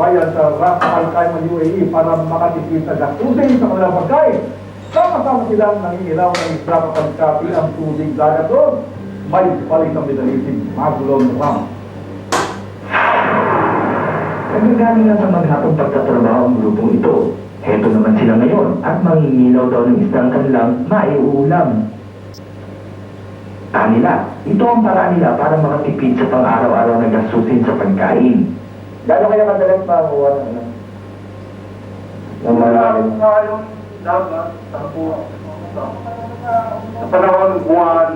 bayan sa Ras Al Khaimah, UAE para makatipid sa gastusin sa kanilang pagkain. Sama-sama silang nangingilaw ng isla kapag kapi ang tubig dagat doon. May palit ang binalitin, Magulong Ram. Nagagaling na sa maghapong pagtatrabaho ang grupong ito. Heto naman sila ngayon at mangingilaw daw ng isdang kanilang maiuulam. Nila, ito ang paraan nila para makatipid sa pang-araw-araw na gastusin sa pagkain. Gano'n kaya madalas makakuha ng ano? Ng maraming Ngayon, dagat, sa panahon ng buwan,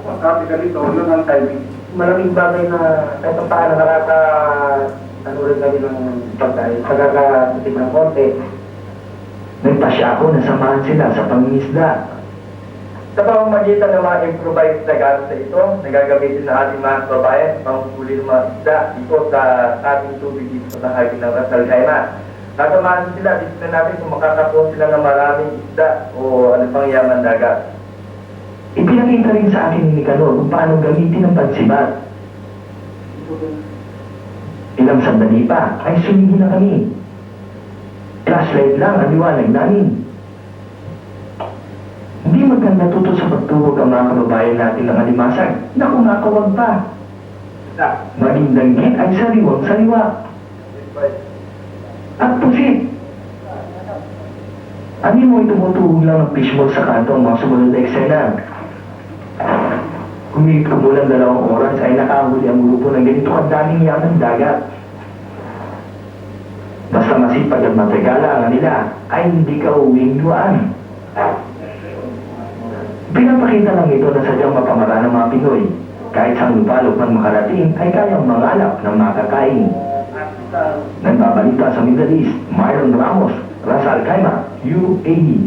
pagkapi ka nito, yun ang timing. malaking bagay na kahit pa paano ano rin kami ng pagkain. Pagkakatipid ng konti. Nagpasya ako na samahan sila sa pangingisda. Sa pamamagitan ng mga improvised na gamit na ito, nagagamitin ng ating mga kababayan sa panghuli ng mga isda dito sa ating tubig dito sa bahagi ng Ras Al Khaimah. Kasamahan sila, dito na natin kung makakakuha sila ng maraming isda o ano pang yaman dagat. Ipinakita rin sa akin ni Nicanor kung paano gamitin ang pansibat. Ilang sandali pa ay sumihi na kami. Flashlight lang ang liwanag namin. Hindi maganda tuto sa pagtuwag ang mga kababayan natin ng alimasag na kumakawag pa. Maging danggit ay sariwang sariwa. At pusit. Ano mo itumutuhog lang ng fishball sa kanto ang mga sumunod na eksena? Kumulang 2 oras ay nakahuli ang grupo ng ganito kadaming yaman dagat. Basta masipag at matagala ang nila ay hindi ka uwing luwaan. Pinapakita lang ito na sadyang mapamara ng mga Pinoy. Kahit sa lupalok man makarating ay kayang mangalap ng makakain. Nagbabalita sa Middle East, Myron Ramos, Ras Al Khaimah, UAE.